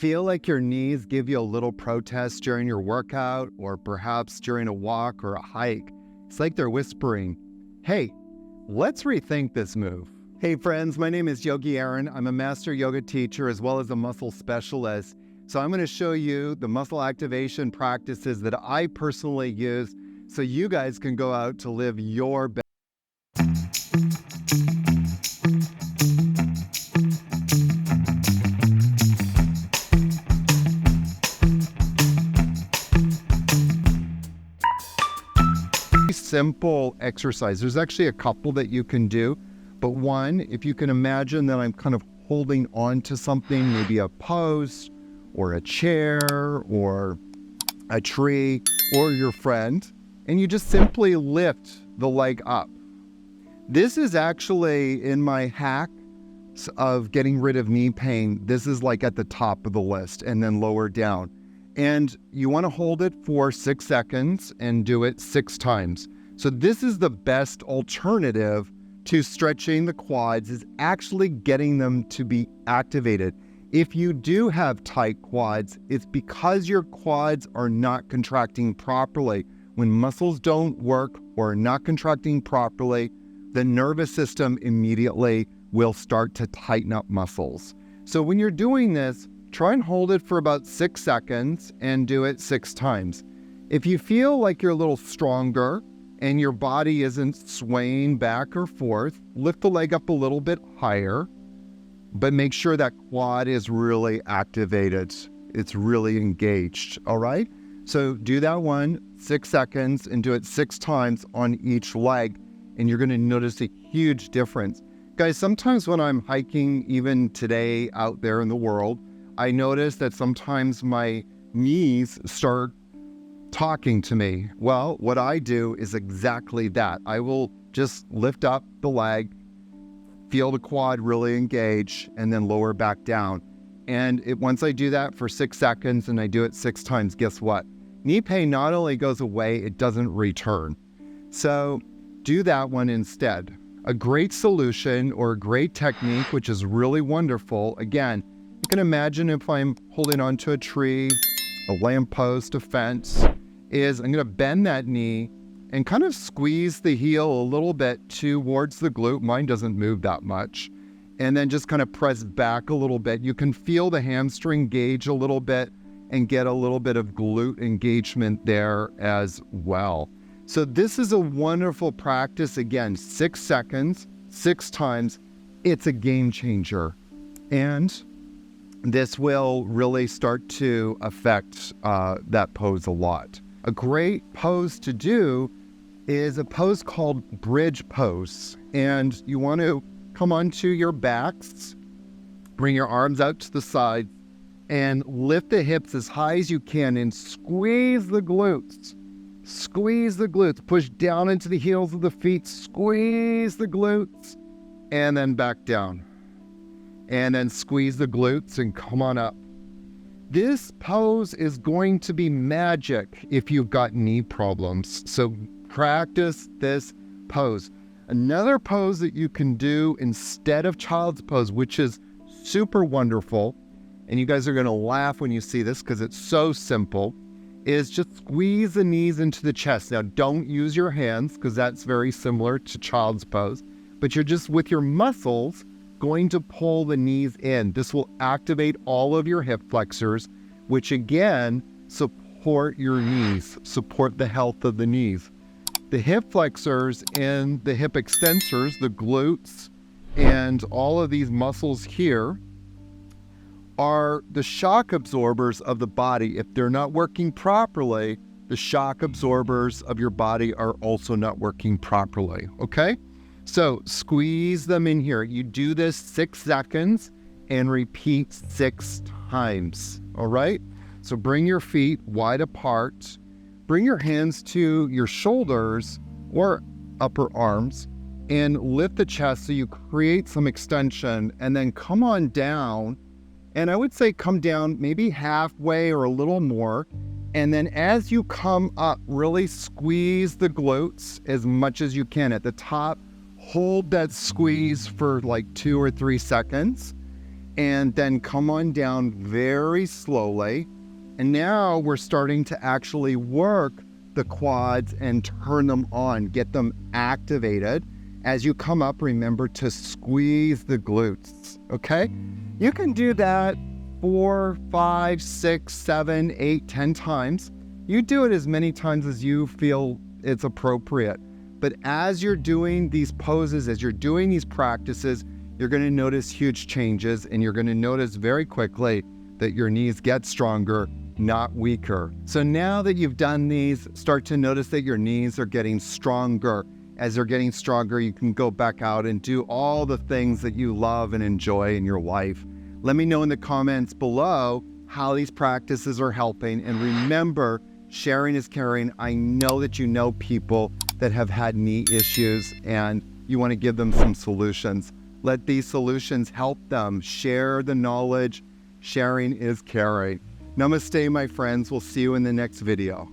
Feel like your knees give you a little protest during your workout or perhaps during a walk or a hike? It's like they're whispering, hey, let's rethink this move. Hey friends, my name is Yogi Aaron. I'm a master yoga teacher as well as a muscle specialist. So I'm going to show you the muscle activation practices that I personally use so you guys can go out to live your best. Simple exercise. There's actually a couple that you can do, but one, if you can imagine that I'm kind of holding on to something, maybe a post or a chair or a tree or your friend, and you just simply lift the leg up. This is actually in my hack of getting rid of knee pain. This is like at the top of the list and then lower down. And you want to hold it for 6 seconds and do it 6 times. So this is the best alternative to stretching the quads, is actually getting them to be activated. If you do have tight quads, it's because your quads are not contracting properly. When muscles don't work or are not contracting properly, the nervous system immediately will start to tighten up muscles. So when you're doing this, try and hold it for about 6 seconds and do it 6 times. If you feel like you're a little stronger and your body isn't swaying back or forth, lift the leg up a little bit higher, but make sure that quad is really activated. It's really engaged, all right? So do that 6 seconds and do it 6 times on each leg, and you're gonna notice a huge difference. Guys, sometimes when I'm hiking, even today out there in the world, I notice that sometimes my knees start talking to me. Well, what I do is exactly that. I will just lift up the leg, feel the quad really engage, and then lower back down. And once I do that for 6 seconds and I do it 6 times, guess what? Knee pain not only goes away, it doesn't return. So do that one instead. A great solution or a great technique, which is really wonderful. Again, you can imagine if I'm holding onto a tree, a lamppost, a fence, is I'm going to bend that knee and kind of squeeze the heel a little bit towards the glute. Mine doesn't move that much. And then just kind of press back a little bit. You can feel the hamstring engage a little bit and get a little bit of glute engagement there as well. So this is a wonderful practice. Again, 6 seconds, 6 times. It's a game changer. And this will really start to affect that pose a lot. A great pose to do is a pose called bridge pose. And you want to come onto your backs, bring your arms out to the side, and lift the hips as high as you can and squeeze the glutes. Squeeze the glutes. Push down into the heels of the feet. Squeeze the glutes. And then back down. And then squeeze the glutes and come on up. This pose is going to be magic if you've got knee problems. So practice this pose. Another pose that you can do instead of child's pose, which is super wonderful, and you guys are going to laugh when you see this because it's so simple, is just squeeze the knees into the chest. Now, don't use your hands because that's very similar to child's pose, but you're just with your muscles going to pull the knees in. This will activate all of your hip flexors, which again, support your knees, support the health of the knees. The hip flexors and the hip extensors, the glutes, and all of these muscles here are the shock absorbers of the body. If they're not working properly, the shock absorbers of your body are also not working properly, okay? So squeeze them in here. You do this 6 seconds and repeat 6 times, all right? So bring your feet wide apart. Bring your hands to your shoulders or upper arms and lift the chest so you create some extension, and then come on down. And I would say come down maybe halfway or a little more. And then as you come up, really squeeze the glutes as much as you can. At the top, hold that squeeze for like 2 or 3 seconds. and then come on down very slowly. And now we're starting to actually work the quads and turn them on, get them activated. As you come up, remember to squeeze the glutes, okay? You can do that 4, 5, 6, 7, 8, 10 times. You do it as many times as you feel it's appropriate. But as you're doing these poses, as you're doing these practices, you're going to notice huge changes, and you're going to notice very quickly that your knees get stronger, not weaker. So now that you've done these, start to notice that your knees are getting stronger. As they're getting stronger, you can go back out and do all the things that you love and enjoy in your life. Let me know in the comments below how these practices are helping. And remember, sharing is caring. I know that you know people that have had knee issues and you want to give them some solutions. Let these solutions help them. Share the knowledge. Sharing is caring. Namaste, my friends. We'll see you in the next video.